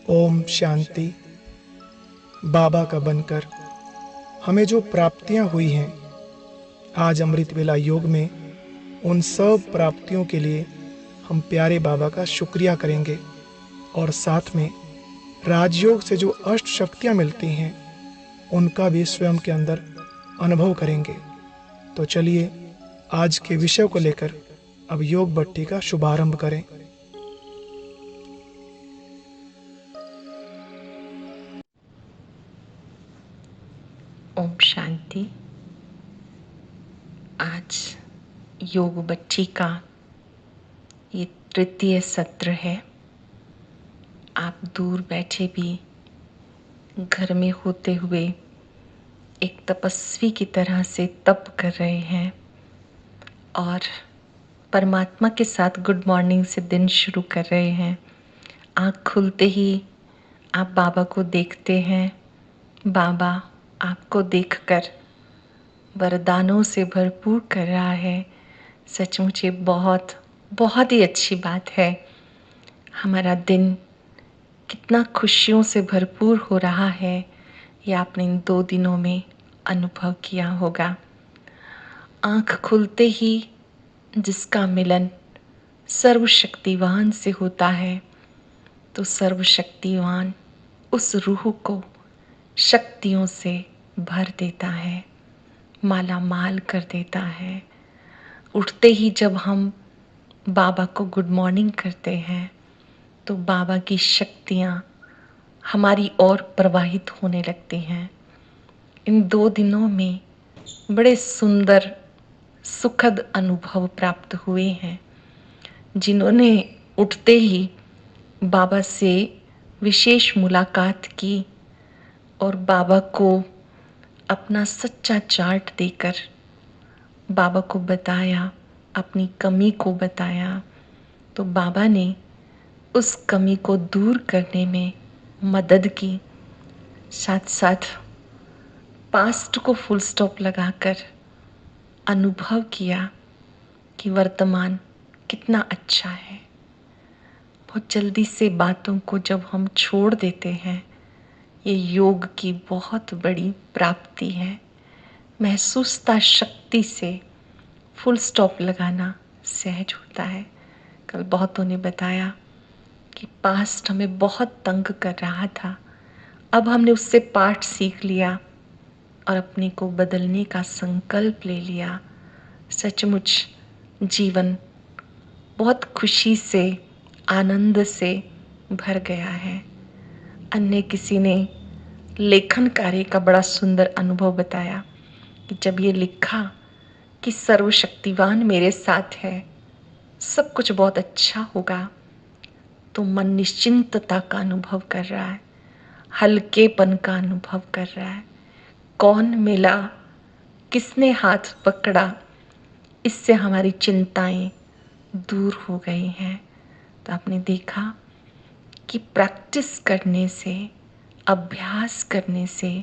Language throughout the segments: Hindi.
ओम शांति। बाबा का बनकर हमें जो प्राप्तियां हुई हैं, आज अमृत वेला योग में उन सब प्राप्तियों के लिए हम प्यारे बाबा का शुक्रिया करेंगे और साथ में राजयोग से जो अष्ट शक्तियां मिलती हैं उनका भी स्वयं के अंदर अनुभव करेंगे। तो चलिए आज के विषय को लेकर अब योग भट्टी का शुभारंभ करें। ओम शांति। आज योग बच्ची का ये तृतीय सत्र है। आप दूर बैठे भी घर में होते हुए एक तपस्वी की तरह से तप कर रहे हैं और परमात्मा के साथ गुड मॉर्निंग से दिन शुरू कर रहे हैं। आँख खुलते ही आप बाबा को देखते हैं। बाबा आपको देखकर वरदानों से भरपूर कर रहा है। सचमुच ये बहुत बहुत ही अच्छी बात है। हमारा दिन कितना खुशियों से भरपूर हो रहा है, ये आपने इन 2 दिनों में अनुभव किया होगा। आँख खुलते ही जिसका मिलन सर्वशक्तिवान से होता है, तो सर्वशक्तिवान उस रूह को शक्तियों से भर देता है, माला माल कर देता है। उठते ही जब हम बाबा को गुड मॉर्निंग करते हैं तो बाबा की शक्तियाँ हमारी ओर प्रवाहित होने लगती हैं। इन 2 दिनों में बड़े सुंदर सुखद अनुभव प्राप्त हुए हैं। जिन्होंने उठते ही बाबा से विशेष मुलाकात की और बाबा को अपना सच्चा चार्ट देकर बाबा को बताया, अपनी कमी को बताया, तो बाबा ने उस कमी को दूर करने में मदद की। साथ साथ पास्ट को फुल स्टॉप लगाकर अनुभव किया कि वर्तमान कितना अच्छा है। बहुत जल्दी से बातों को जब हम छोड़ देते हैं, ये योग की बहुत बड़ी प्राप्ति है। महसूसता शक्ति से फुल स्टॉप लगाना सहज होता है। कल बहुतों ने बताया कि पास्ट हमें बहुत तंग कर रहा था, अब हमने उससे पाठ सीख लिया और अपने को बदलने का संकल्प ले लिया। सचमुच जीवन बहुत खुशी से, आनंद से भर गया है। अन्य किसी ने लेखन कार्य का बड़ा सुंदर अनुभव बताया कि जब ये लिखा कि सर्वशक्तिवान मेरे साथ है, सब कुछ बहुत अच्छा होगा, तो मन निश्चिंतता का अनुभव कर रहा है, हल्केपन का अनुभव कर रहा है। कौन मिला, किसने हाथ पकड़ा, इससे हमारी चिंताएं दूर हो गई हैं। तो आपने देखा कि प्रैक्टिस करने से, अभ्यास करने से,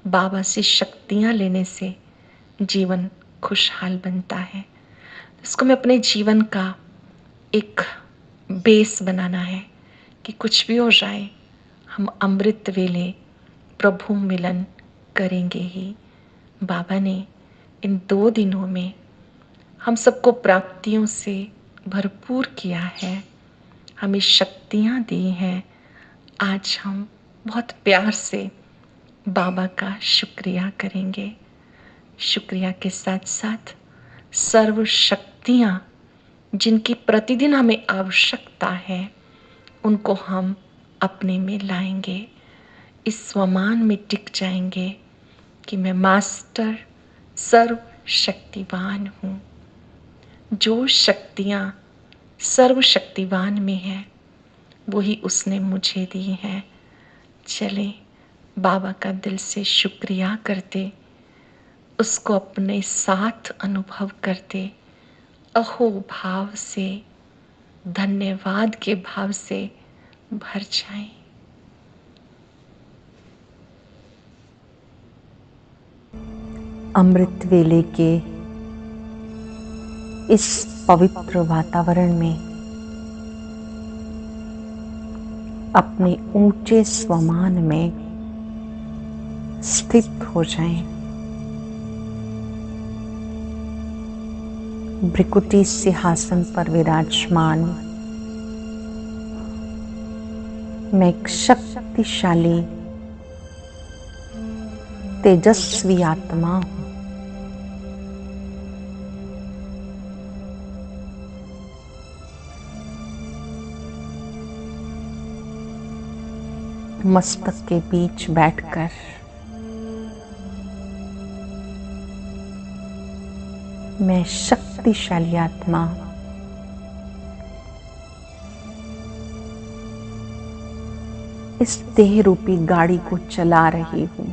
बाबा से शक्तियाँ लेने से जीवन खुशहाल बनता है। इसको मैं अपने जीवन का एक बेस बनाना है कि कुछ भी हो जाए, हम अमृत वेले प्रभु मिलन करेंगे ही। बाबा ने इन 2 दिनों में हम सबको प्राप्तियों से भरपूर किया है, हमें शक्तियाँ दी हैं। आज हम बहुत प्यार से बाबा का शुक्रिया करेंगे। शुक्रिया के साथ साथ सर्व शक्तियाँ जिनकी प्रतिदिन हमें आवश्यकता है, उनको हम अपने में लाएंगे। इस स्वमान में टिक जाएंगे कि मैं मास्टर सर्वशक्तिवान हूँ। जो शक्तियाँ सर्वशक्तिवान में है, वही उसने मुझे दी हैं। चलें बाबा का दिल से शुक्रिया करते, उसको अपने साथ अनुभव करते, अहो भाव से, धन्यवाद के भाव से भर जाएं। अमृत वेले के इस पवित्र वातावरण में अपने ऊंचे स्वमान में स्थित हो जाएं। भृकुटी सिंहासन पर विराजमान मैं एक शक्तिशाली तेजस्वी आत्मा हूं। मस्तक के बीच बैठकर मैं शक्तिशाली आत्मा इस देह रूपी गाड़ी को चला रही हूं।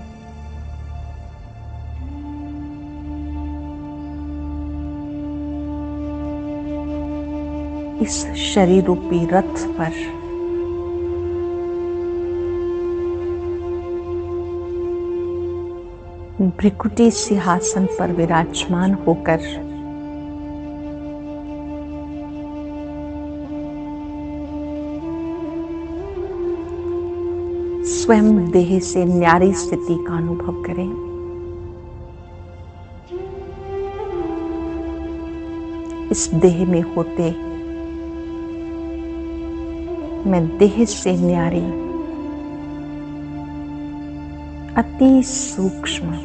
इस शरीर रूपी रथ पर भृकुटी सिंहासन पर विराजमान होकर स्वयं देह से न्यारी स्थिति का अनुभव करें। इस देह में होते मैं देह से न्यारी अति सूक्ष्म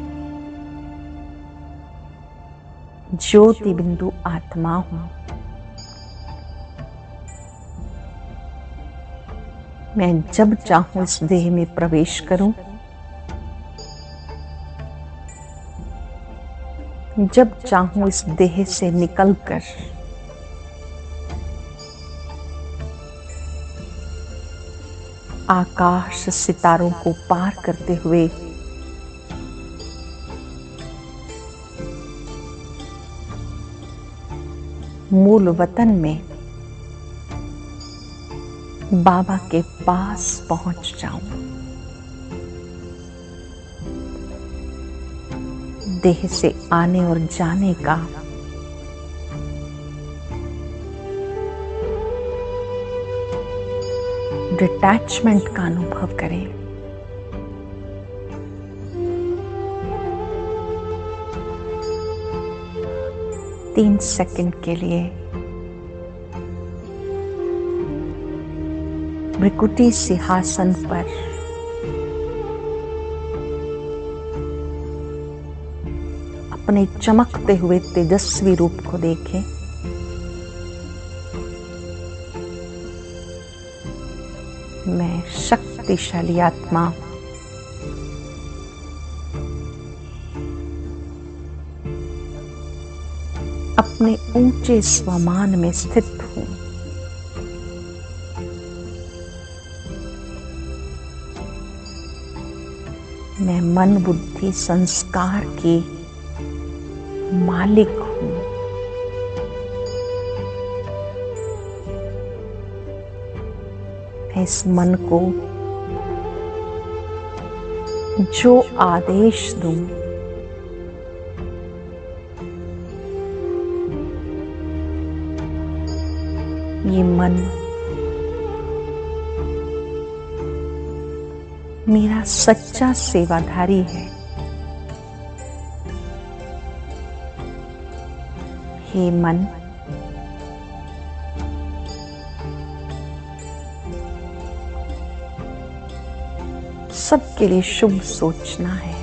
ज्योति बिंदु आत्मा हूं। मैं जब चाहूं इस देह में प्रवेश करूं, जब चाहूं इस देह से निकलकर आकाश सितारों को पार करते हुए मूल वतन में बाबा के पास पहुंच जाऊं। देह से आने और जाने का डिटैचमेंट का अनुभव करें। तीन सेकंड के लिए भृकुटी सिंहासन पर अपने चमकते हुए तेजस्वी रूप को देखें। मैं शक्तिशाली आत्मा अपने ऊंचे स्वमान में स्थित हूं। मैं मन बुद्धि संस्कार की मालिक हूं। मैं इस मन को जो आदेश दूं ये मन मेरा सच्चा सेवाधारी है। हे मन, सबके लिए शुभ सोचना है।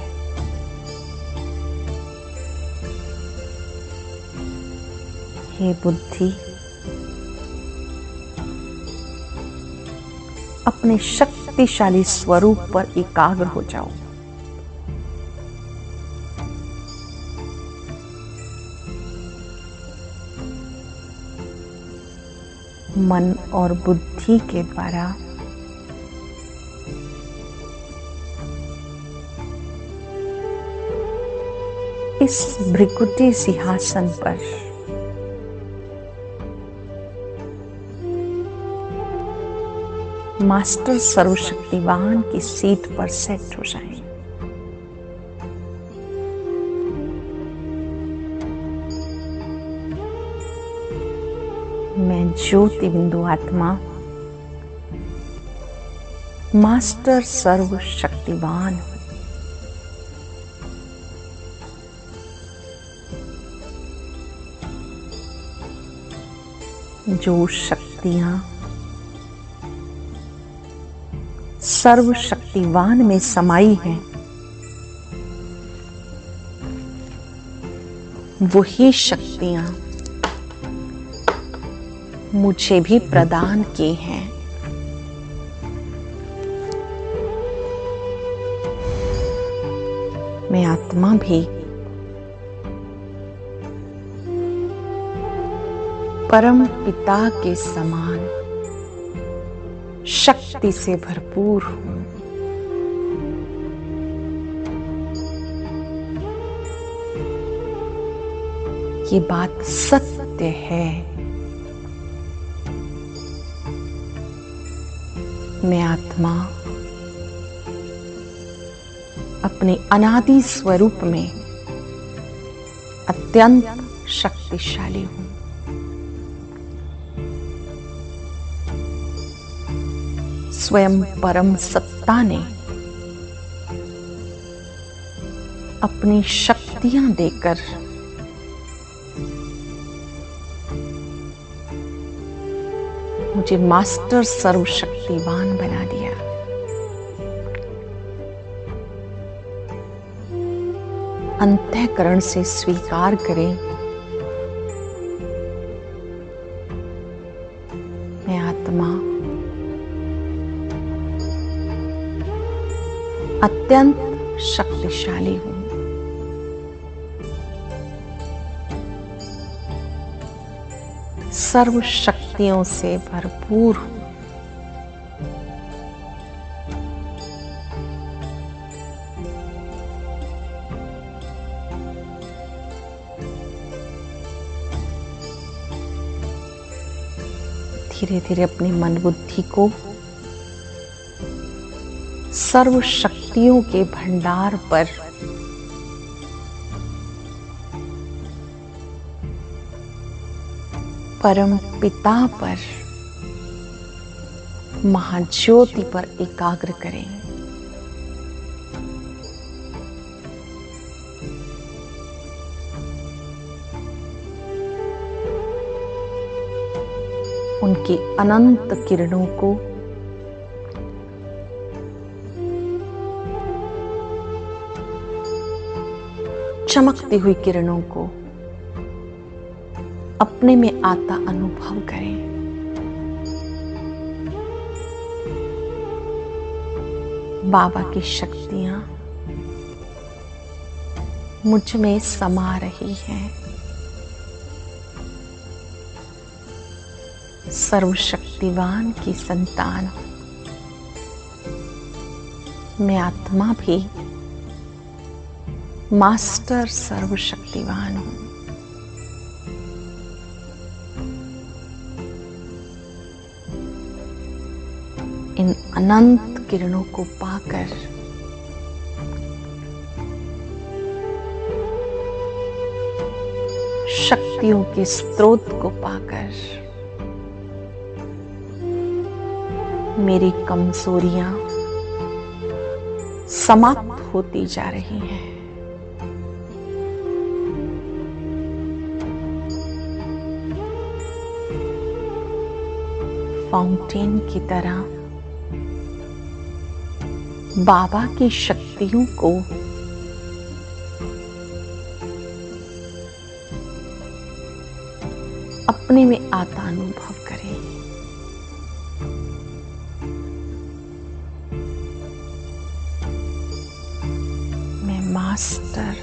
हे बुद्धि, अपने शक्तिशाली स्वरूप पर एकाग्र हो जाओ। मन और बुद्धि के द्वारा इस भृकुटी सिंहासन पर मास्टर सर्वशक्तिवान की सीट पर सेट हो जाएं। मैं ज्योति बिंदु आत्मा मास्टर सर्वशक्तिवान हूं। जो शक्तियां सर्वशक्तिवान में समाई हैं, वही शक्तियां मुझे भी प्रदान की हैं। मैं आत्मा भी परम पिता के समान शक्ति से भरपूर हूं। ये बात सत्य है। मैं आत्मा अपने अनादि स्वरूप में अत्यंत शक्तिशाली हूं। स्वयं परम सत्ता ने अपनी शक्तियां देकर मुझे मास्टर सर्वशक्तिवान बना दिया। अंतःकरण से स्वीकार करें, मैं आत्मा अत्यंत शक्तिशाली हूं। सर्व शक्तियों से भरपूर हूं। धीरे धीरे अपनी मन बुद्धि को सर्व शक्तियों के भंडार पर परम पिता पर, महाज्योति पर एकाग्र करें। उनकी अनंत किरणों को चमकती हुई किरणों को अपने में आता अनुभव करें। बाबा की शक्तियां मुझ में समा रही हैं। सर्वशक्तिवान की संतान हूं। मैं आत्मा भी मास्टर सर्वशक्तिवान हूं। इन अनंत किरणों को पाकर शक्तियों के स्रोत को पाकर मेरी कमजोरियां समाप्त होती जा रही हैं। फाउंटेन की तरह बाबा की शक्तियों को अपने में आता अनुभव करें। मैं मास्टर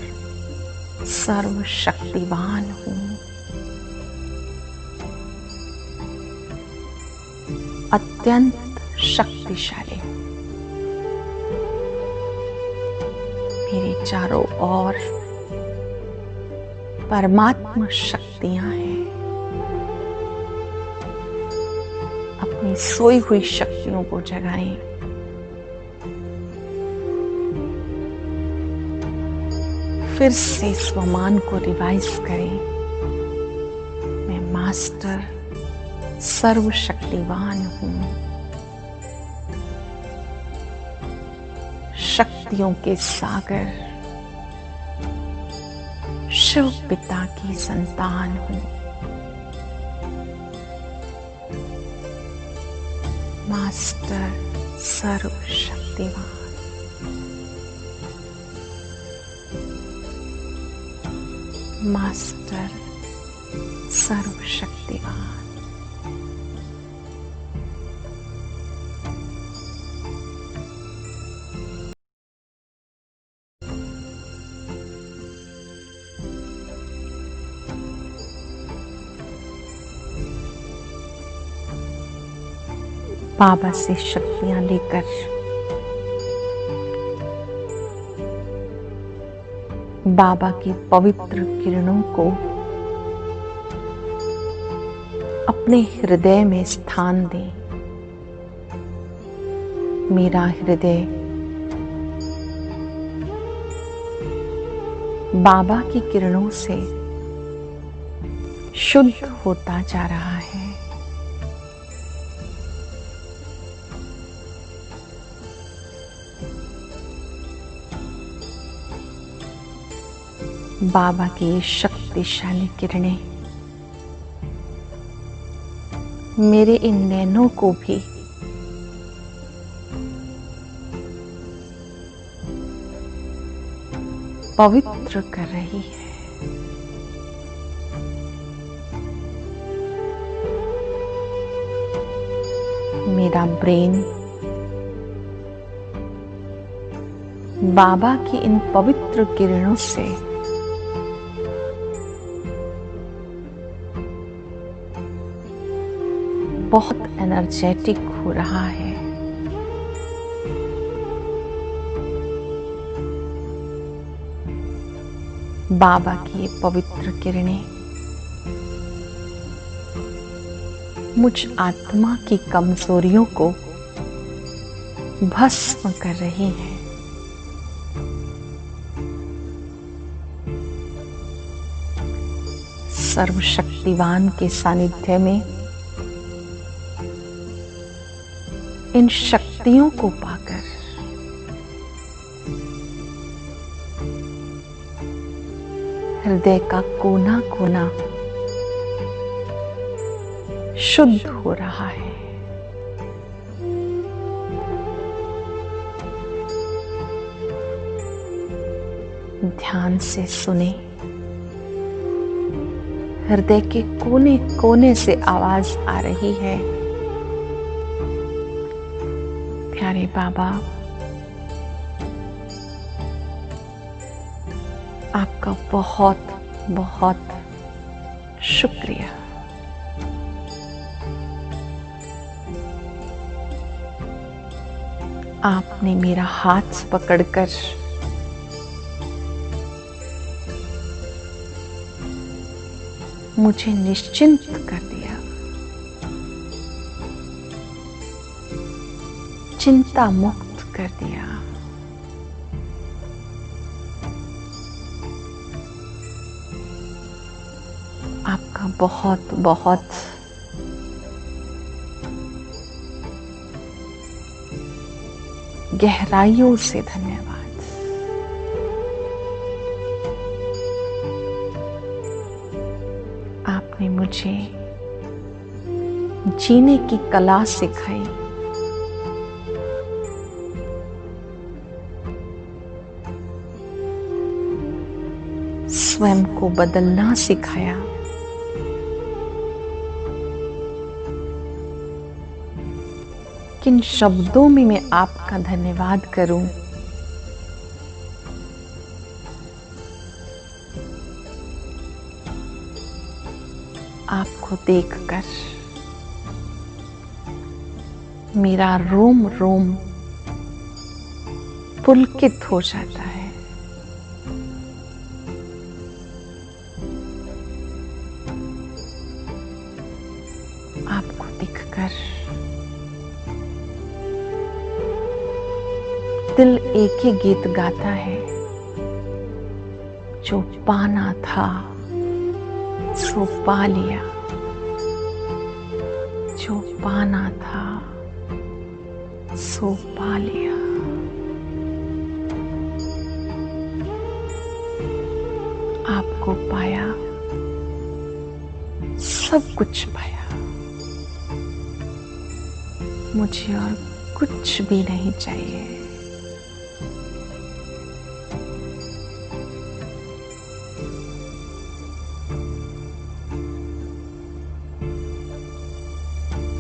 सर्वशक्तिवान हूं। अत्यंत शक्तिशाली हूं। मेरे चारों ओर परमात्मा शक्तियां हैं। अपनी सोई हुई शक्तियों को जगाएं। फिर से स्वमान को रिवाइज करें। मैं मास्टर सर्वशक्तिवान हूं। शक्तियों के सागर शिव पिता की संतान हूं। मास्टर सर्वशक्तिमान। मास्टर सर्वशक्तिमान। बाबा से शक्तियां लेकर बाबा की पवित्र किरणों को अपने हृदय में स्थान दें। मेरा हृदय बाबा की किरणों से शुद्ध होता जा रहा है। बाबा की शक्तिशाली किरणें मेरे इन नैनों को भी पवित्र कर रही है। मेरा ब्रेन बाबा की इन पवित्र किरणों से बहुत एनर्जेटिक हो रहा है। बाबा की ये पवित्र किरणें मुझ आत्मा की कमजोरियों को भस्म कर रही हैं। सर्वशक्तिवान के सानिध्य में इन शक्तियों को पाकर हृदय का कोना कोना शुद्ध हो रहा है। ध्यान से सुने। हृदय के कोने कोने से आवाज आ रही है, प्यारे बाबा, आपका बहुत बहुत शुक्रिया। आपने मेरा हाथ पकड़कर मुझे निश्चिंत कर दिया, चिंता मुक्त कर दिया। आपका बहुत बहुत गहराइयों से धन्यवाद। आपने मुझे जीने की कला सिखाई। स्वयं को बदलना सिखाया। किन शब्दों में मैं आपका धन्यवाद करूं? आपको देखकर मेरा रोम रोम पुलकित हो जाता है। आपको दिखकर दिल एक ही गीत गाता है, जो पाना था सो पा लिया, जो पाना था सो पा लिया। आपको पाया, सब कुछ पाया। मुझे और कुछ भी नहीं चाहिए।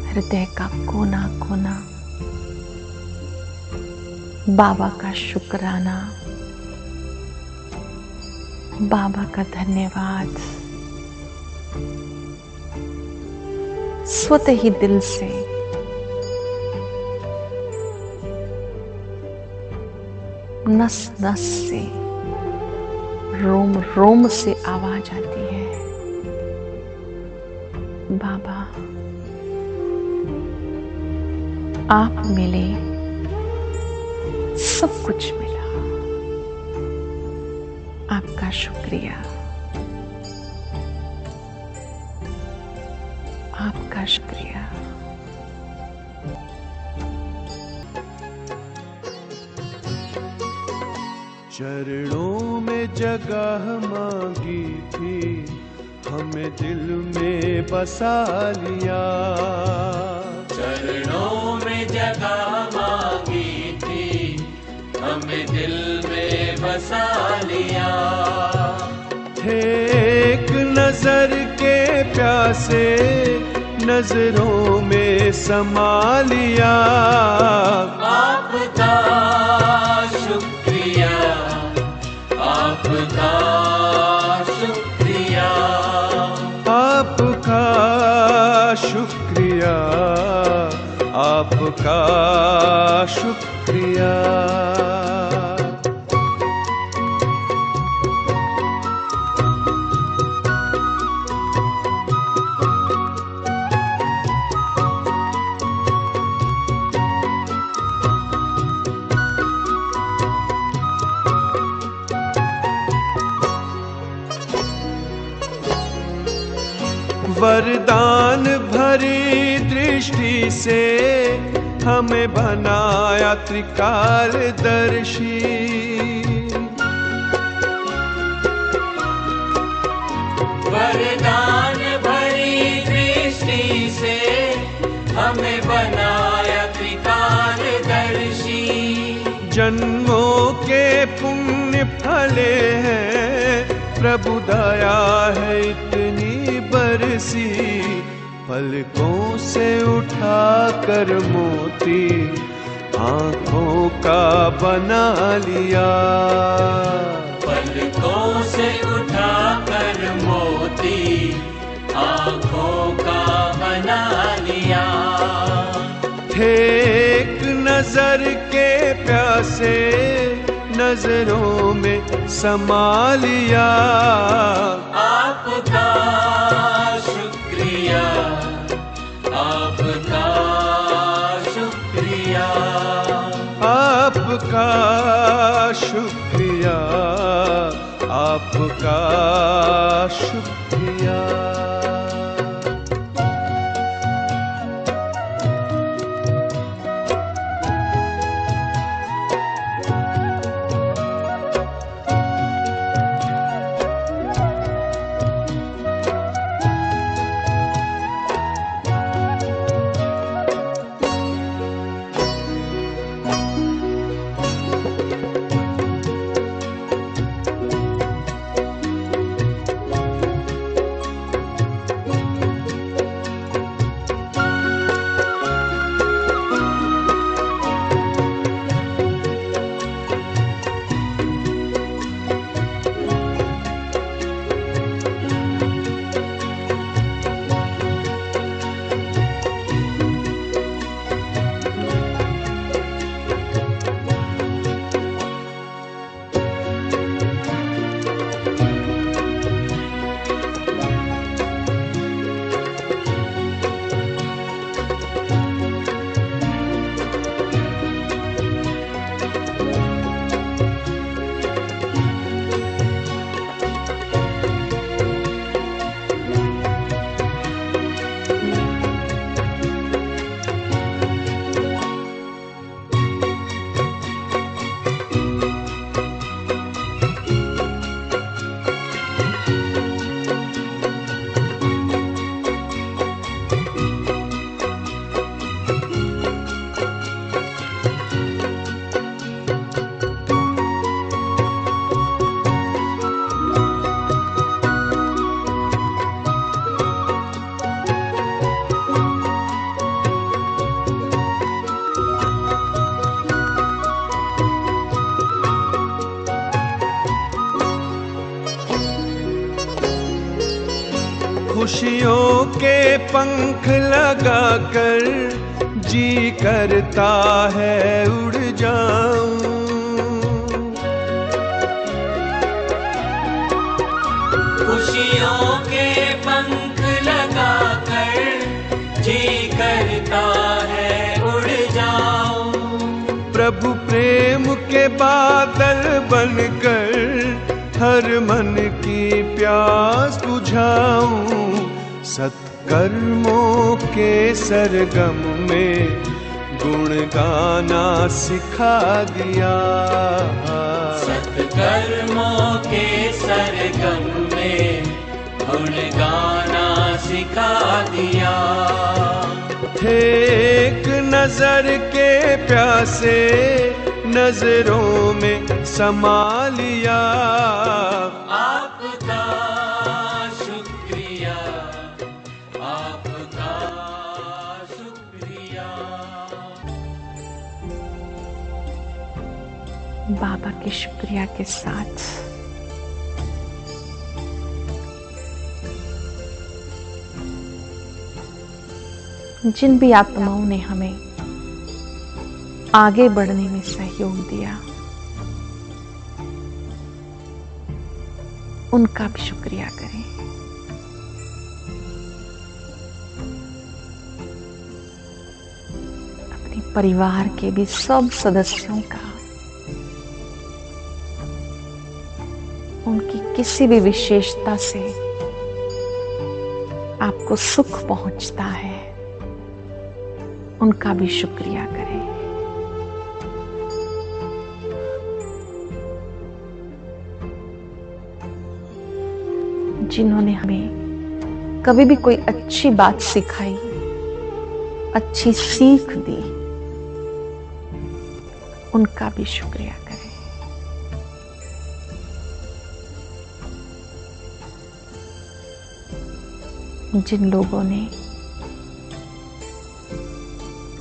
हृदय का कोना कोना बाबा का शुक्राना, बाबा का धन्यवाद स्वतः ही दिल से नस नस से, रोम रोम से आवाज आती है, बाबा आप मिले, सब कुछ मिला, आपका शुक्रिया, आपका शुक्रिया। चरणों में जगह मांगी थी, हमें दिल में बसा लिया। चरणों में जगह मांगी थी, हमें दिल में बसा लिया। थे एक नजर के प्यासे, नजरों में समा लिया। आपका शुक्रिया, आपका शुक्रिया, आपका शुक्रिया, आपका शुक्रिया। वरदान भरी दृष्टि से हमें बनाया त्रिकालदर्शी। वरदान भरी दृष्टि से हमें बनाया त्रिकालदर्शी। जन्मों के पुण्य फले हैं, प्रभु दया है इतनी बरसी। पलकों से उठा कर मोती आंखों का बना लिया। पलकों से उठा कर मोती आंखों का बना लिया। थे एक नजर के प्यासे, नजरों में समा लिया। आपका शुक्रिया, आपका शुक्रिया, आपका शुक्रिया, आपका शुक्रिया। खुशियों के पंख लगाकर जी करता है उड़ जाऊं। खुशियों के पंख लगाकर जी करता है उड़ जाऊं। प्रभु प्रेम के बादल बनकर हर मन की प्यास बुझाऊं। सत्कर्मों के सरगम में गुण गाना सिखा दिया। सत्कर्मों के सरगम में गुण गाना सिखा दिया। थे एक नजर के प्यासे नजरों में समा लिया। आपका शुक्रिया, आपका शुक्रिया। बाबा के शुक्रिया के साथ जिन भी आत्माओं ने हमें आगे बढ़ने में सहयोग दिया, उनका भी शुक्रिया करें। अपने परिवार के भी सब सदस्यों का, उनकी किसी भी विशेषता से आपको सुख पहुंचता है, उनका भी शुक्रिया करें। जिन्होंने हमें कभी भी कोई अच्छी बात सिखाई, अच्छी सीख दी, उनका भी शुक्रिया करें। जिन लोगों ने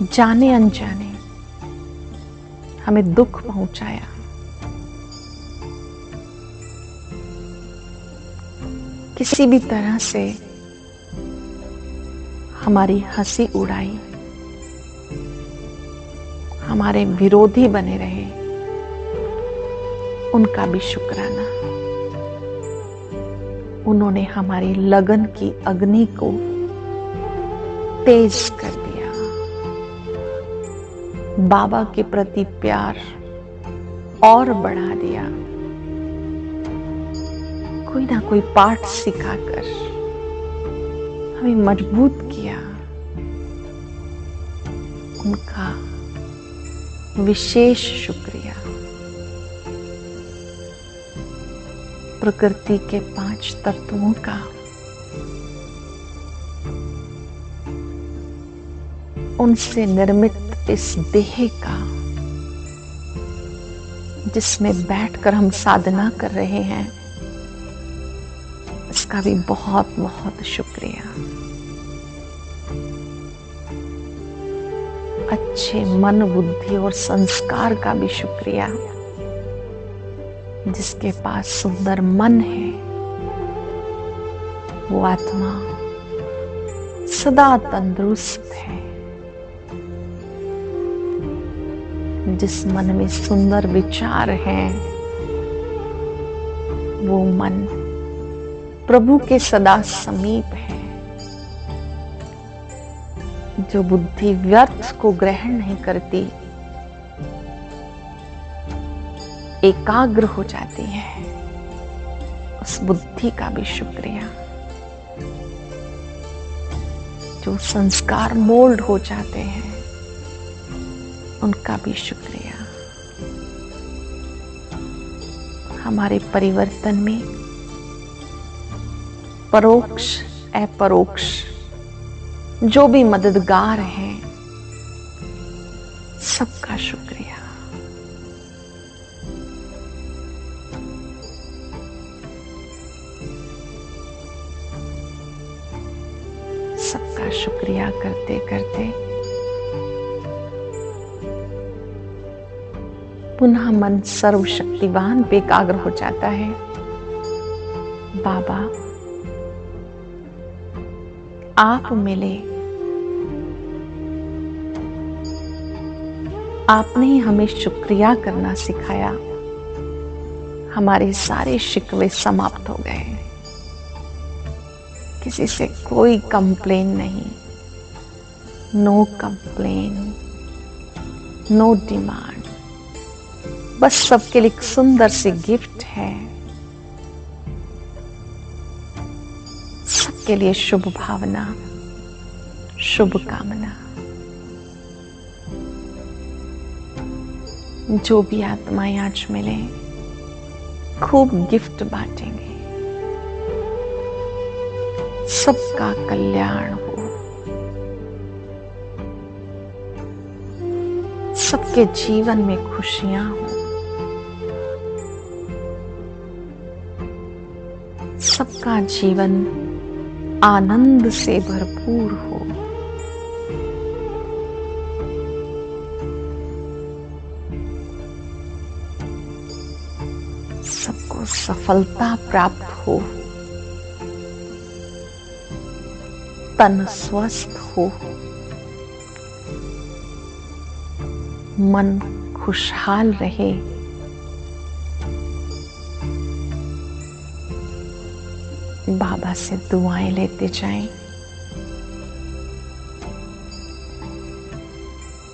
जाने अनजाने हमें दुख पहुंचाया, किसी भी तरह से हमारी हंसी उड़ाई, हमारे विरोधी बने रहे, उनका भी शुक्राना। उन्होंने हमारी लगन की अग्नि को तेज कर दिया, बाबा के प्रति प्यार और बढ़ा दिया, कोई ना कोई पाठ सिखाकर हमें मजबूत किया। उनका विशेष शुक्रिया। प्रकृति के 5 तत्वों का उनसे निर्मित इस देह का, जिसमें बैठकर हम साधना कर रहे हैं, इसका भी बहुत बहुत शुक्रिया। अच्छे मन, बुद्धि और संस्कार का भी शुक्रिया। जिसके पास सुंदर मन है, वो आत्मा सदा तंदुरुस्त है। जिस मन में सुंदर विचार हैं, वो मन प्रभु के सदा समीप है। जो बुद्धि व्यर्थ को ग्रहण नहीं करती, एकाग्र हो जाती है, उस बुद्धि का भी शुक्रिया। जो संस्कार मोल्ड हो जाते हैं, उनका भी शुक्रिया। हमारे परिवर्तन में परोक्ष अपरोक्ष जो भी मददगार हैं, सबका शुक्रिया। सबका शुक्रिया करते करते पुनः मन सर्वशक्तिवान पे एकाग्र हो जाता है। बाबा, आप मिले, आपने ही हमें शुक्रिया करना सिखाया। हमारे सारे शिकवे समाप्त हो गए, किसी से कोई कंप्लेन नहीं, नो कंप्लेन, नो डिमांड, बस सबके लिए एक सुंदर सी गिफ्ट है, सबके लिए शुभ भावना, शुभ कामना। जो भी आत्माएं आज मिले, खूब गिफ्ट बांटेंगे, सबका कल्याण हो, सबके जीवन में खुशियां हो, सबका जीवन आनंद से भरपूर हो। सबको सफलता प्राप्त हो, तन स्वस्थ हो, मन खुशहाल रहे, बाबा से दुआएं लेते जाएं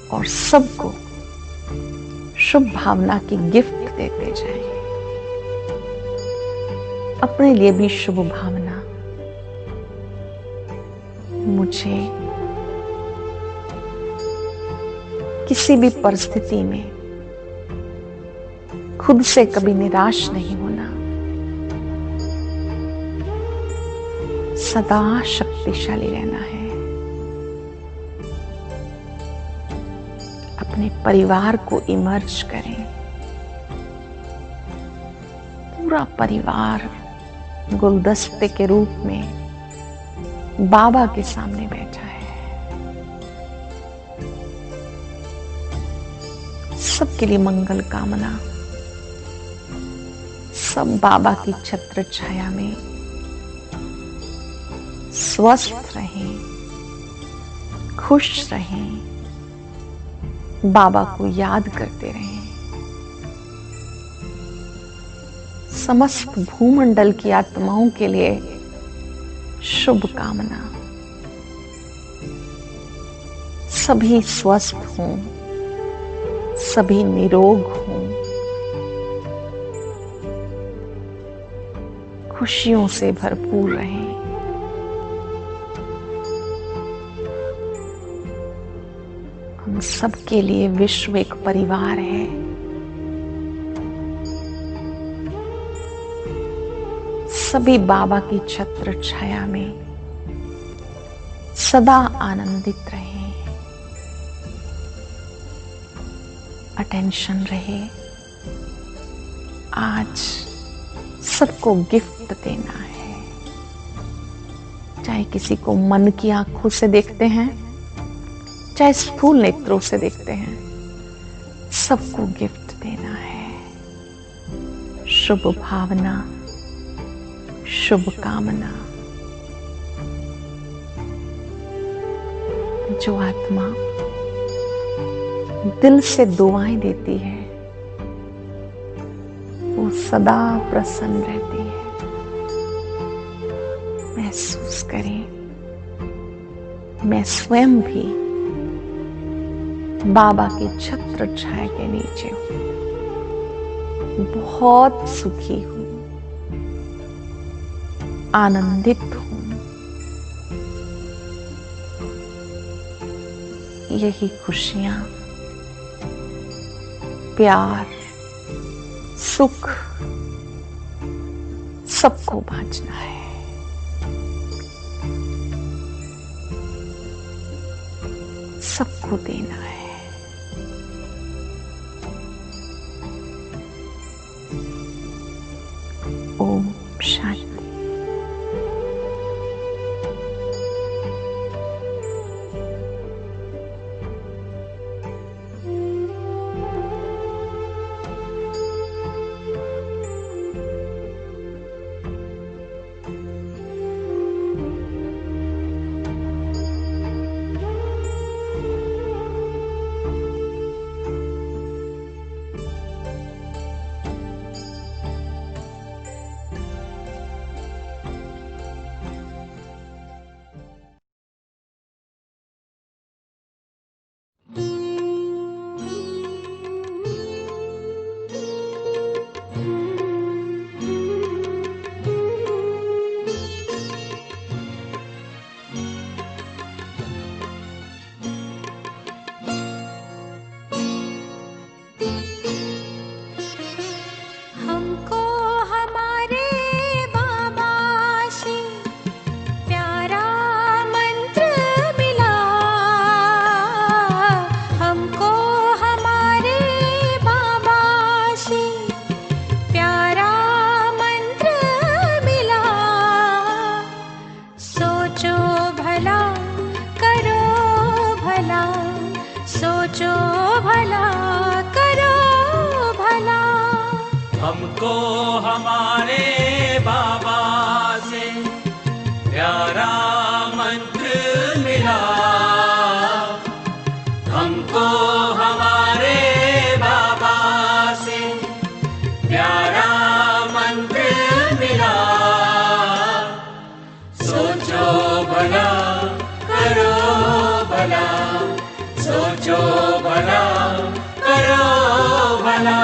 और सबको शुभ भावना की गिफ्ट देते जाएं। अपने लिए भी शुभ भावना। मुझे किसी भी परिस्थिति में खुद से कभी निराश नहीं होना, सदा शक्तिशाली रहना है। अपने परिवार को इमर्ज करें, पूरा परिवार गुलदस्ते के रूप में बाबा के सामने बैठा है। सबके लिए मंगल कामना, सब बाबा की छत्र छाया में स्वस्थ रहें, खुश रहें, बाबा को याद करते रहें। समस्त भूमंडल की आत्माओं के लिए शुभ कामना। सभी स्वस्थ हों, सभी निरोग हों, खुशियों से भरपूर रहें। हम सबके लिए विश्व एक परिवार है। सभी बाबा की छत्र छाया में सदा आनंदित रहें, अटेंशन रहे। आज सबको गिफ्ट देना है, चाहे किसी को मन की आंखों से देखते हैं, चाहे स्थूल नेत्रों से देखते हैं, सबको गिफ्ट देना है। शुभ भावना, शुभ कामना। जो आत्मा दिल से दुआएं देती है, वो सदा प्रसन्न रहती है। महसूस करें, मैं स्वयं भी बाबा की छत्र छाया के नीचे हूं, बहुत सुखी हूं, आनंदित हूं। यही खुशियां, प्यार, सुख सबको बांटना है। सबको देना है। ओम शांति। हमारे बाबा से प्यारा मंत्र मिला, हमको हमारे बाबा से प्यारा मंत्र मिला। सोचो भला करो भला, सोचो भला करो भला।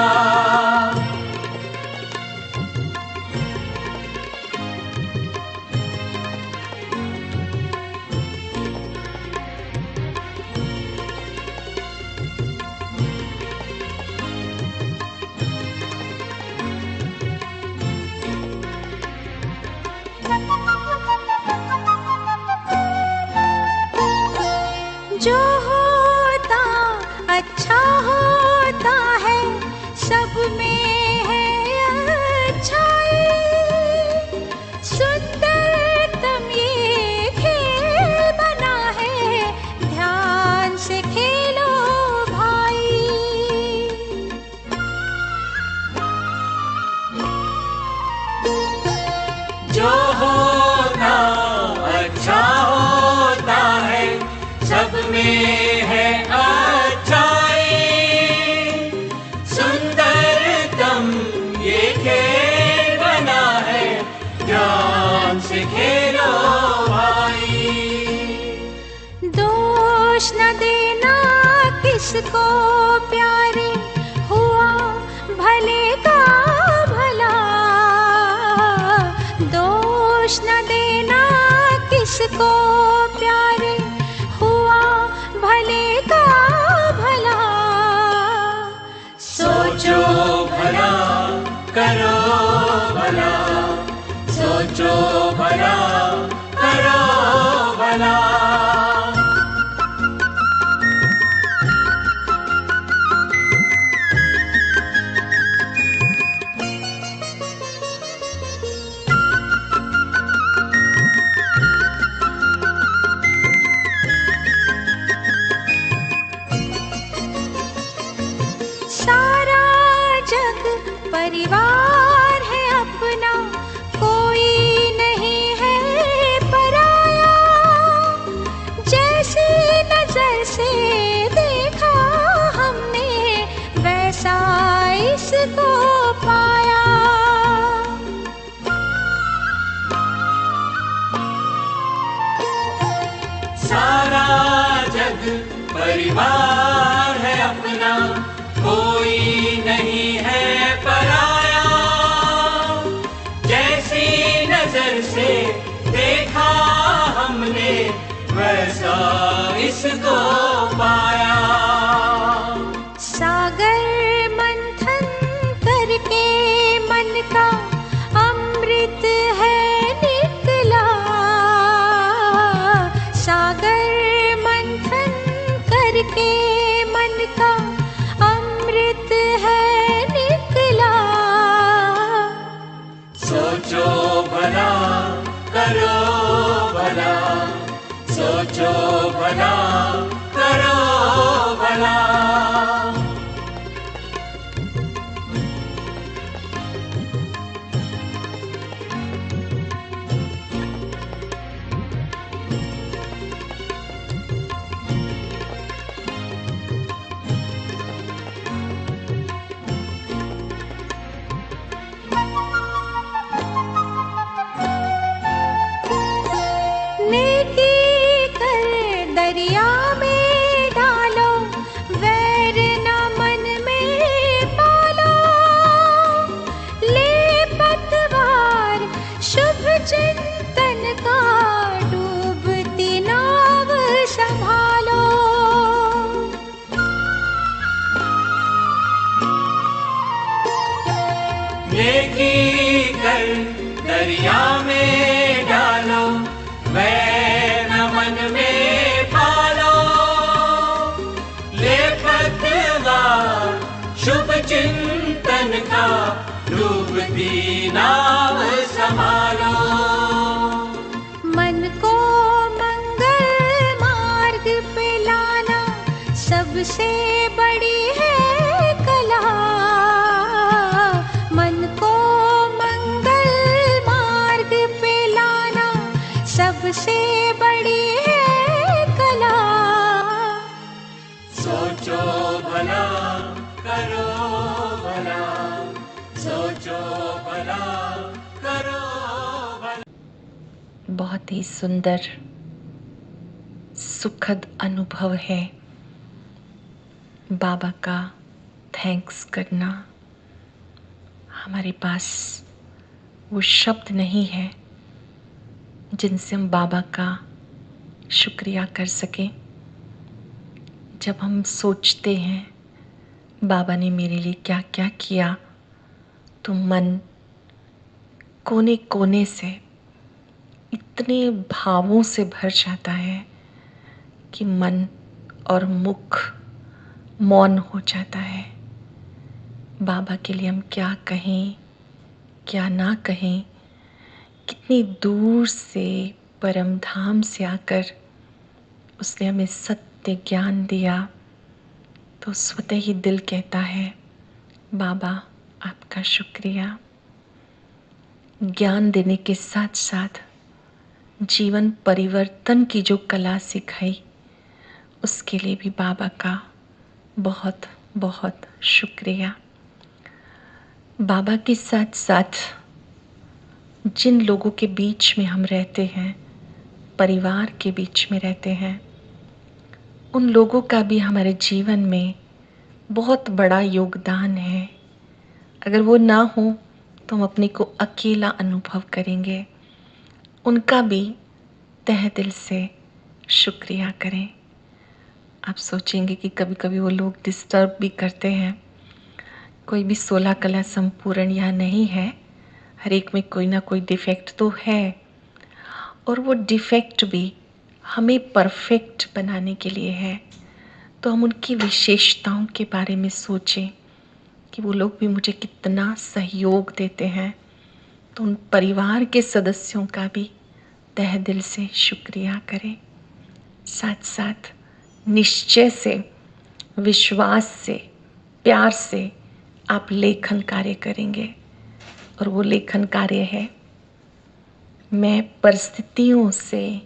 जो होता अच्छा होता है, सब में है अच्छाई। सुंदरतम ये खेल बना है, ध्यान से खेलो भाई। जो होता अच्छा होता है, सब में है अच्छाई। सुंदरतम ये खेल बना है, ध्यान से खेलो भाई। दोष न देना किसको प्यारे, हुआ भले का भला। दोष न देना किसको प्यारे, हुआ भले का भला। सोचो भला करो भला, सोचो भला करो भला। सारा जग परिवार है अपना, कोई नहीं है पराया। जैसी नजर से देखा हमने, वैसा इसको पाया। सारा जग परिवार है अपना, कोई नहीं है पराया। जैसी नजर से देखा हमने, वैसा इसको पाया। सागर मंथन करके मन का अमृत है निकला। सागर मंथन करके मन का अमृत है निकला। सोचो भला करो भला, सोचो भला करो भला। नेकी कर दरिया में डालो, वैर न मन में पालो। ले पतवार शुभ चिंतन का, डूबती नाव संभालो। नेकी कर दरिया में डालो, वैर न मन में पालो। ले पतवार शुभ चिंतन का, डूबती नाव संभालो। मन को मंगल मार्ग पे लाना, सबसे बड़ी है कला। मन को भला, सोचो भला, करो भला। बहुत ही सुंदर सुखद अनुभव है बाबा का थैंक्स करना। हमारे पास वो शब्द नहीं है जिनसे हम बाबा का शुक्रिया कर सकें। जब हम सोचते हैं बाबा ने मेरे लिए क्या क्या किया, तो मन कोने कोने से इतने भावों से भर जाता है कि मन और मुख मौन हो जाता है। बाबा के लिए हम क्या कहें, क्या ना कहें। कितनी दूर से, परम धाम से आकर उसने हमें सत्य ज्ञान दिया, तो स्वतः ही दिल कहता है बाबा आपका शुक्रिया। ज्ञान देने के साथ साथ जीवन परिवर्तन की जो कला सिखाई, उसके लिए भी बाबा का बहुत बहुत शुक्रिया। बाबा के साथ साथ जिन लोगों के बीच में हम रहते हैं, परिवार के बीच में रहते हैं, उन लोगों का भी हमारे जीवन में बहुत बड़ा योगदान है। अगर वो ना हो तो हम अपने को अकेला अनुभव करेंगे। उनका भी तहे दिल से शुक्रिया करें। आप सोचेंगे कि कभी कभी वो लोग डिस्टर्ब भी करते हैं। कोई भी 16 कला संपूर्ण यहाँ नहीं है। हर एक में कोई ना कोई डिफेक्ट तो है, और वो डिफेक्ट भी हमें परफेक्ट बनाने के लिए है। तो हम उनकी विशेषताओं के बारे में सोचें कि वो लोग भी मुझे कितना सहयोग देते हैं। तो उन परिवार के सदस्यों का भी तहे दिल से शुक्रिया करें। साथ साथ निश्चय से, विश्वास से, प्यार से आप लेखन कार्य करेंगे, और वो लेखन कार्य है मैं परिस्थितियों से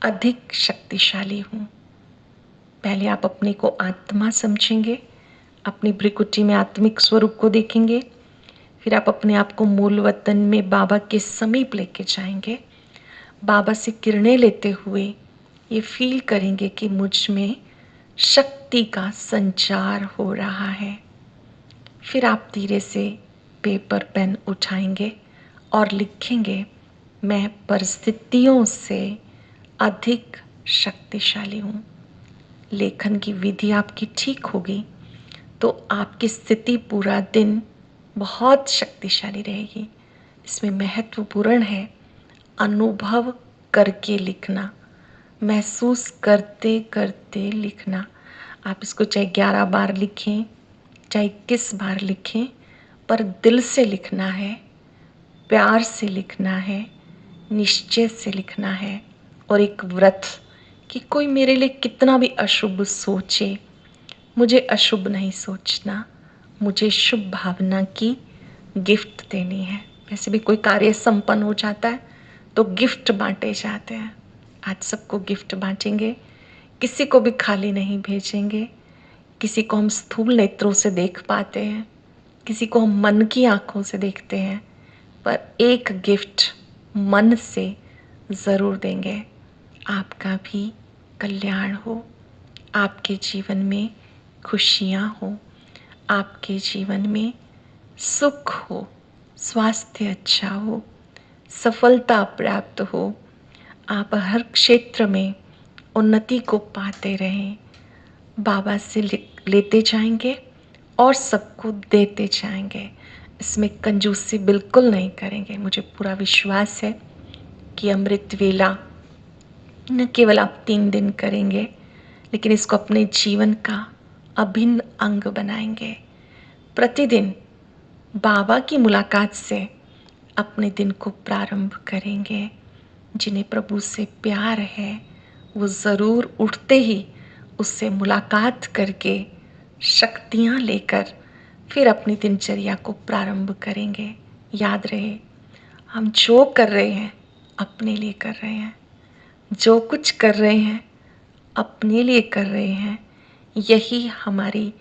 अधिक शक्तिशाली हूँ। पहले आप अपने को आत्मा समझेंगे, अपनी भ्रिकुटी में आत्मिक स्वरूप को देखेंगे, फिर आप अपने आप को मूल वतन में बाबा के समीप लेके जाएंगे। बाबा से किरणें लेते हुए ये फील करेंगे कि मुझ में शक्ति का संचार हो रहा है। फिर आप धीरे से पेपर पेन उठाएंगे और लिखेंगे मैं परिस्थितियों से अधिक शक्तिशाली हूँ। लेखन की विधि आपकी ठीक होगी तो आपकी स्थिति पूरा दिन बहुत शक्तिशाली रहेगी। इसमें महत्वपूर्ण है अनुभव करके लिखना, महसूस करते करते लिखना। आप इसको चाहे 11 बार लिखें, चाहे 21 बार लिखें, पर दिल से लिखना है, प्यार से लिखना है, निश्चय से लिखना है। और एक व्रत कि कोई मेरे लिए कितना भी अशुभ सोचे, मुझे अशुभ नहीं सोचना, मुझे शुभ भावना की गिफ्ट देनी है। वैसे भी कोई कार्य संपन्न हो जाता है तो गिफ्ट बांटे जाते हैं। आज सबको गिफ्ट बांटेंगे, किसी को भी खाली नहीं भेजेंगे। किसी को हम स्थूल नेत्रों से देख पाते हैं, किसी को हम मन की आंखों से देखते हैं, पर एक गिफ्ट मन से ज़रूर देंगे। आपका भी कल्याण हो, आपके जीवन में खुशियाँ हो, आपके जीवन में सुख हो, स्वास्थ्य अच्छा हो, सफलता प्राप्त हो, आप हर क्षेत्र में उन्नति को पाते रहें। बाबा से लेते जाएंगे और सबको देते जाएंगे। इसमें कंजूसी बिल्कुल नहीं करेंगे। मुझे पूरा विश्वास है कि अमृत वेला न केवल आप 3 दिन करेंगे, लेकिन इसको अपने जीवन का अभिन्न अंग बनाएंगे। प्रतिदिन बाबा की मुलाकात से अपने दिन को प्रारंभ करेंगे। जिन्हें प्रभु से प्यार है वो ज़रूर उठते ही उससे मुलाकात करके शक्तियाँ लेकर फिर अपनी दिनचर्या को प्रारंभ करेंगे। याद रहे, हम जो कर रहे हैं अपने लिए कर रहे हैं, जो कुछ कर रहे हैं अपने लिए कर रहे हैं। यही हमारी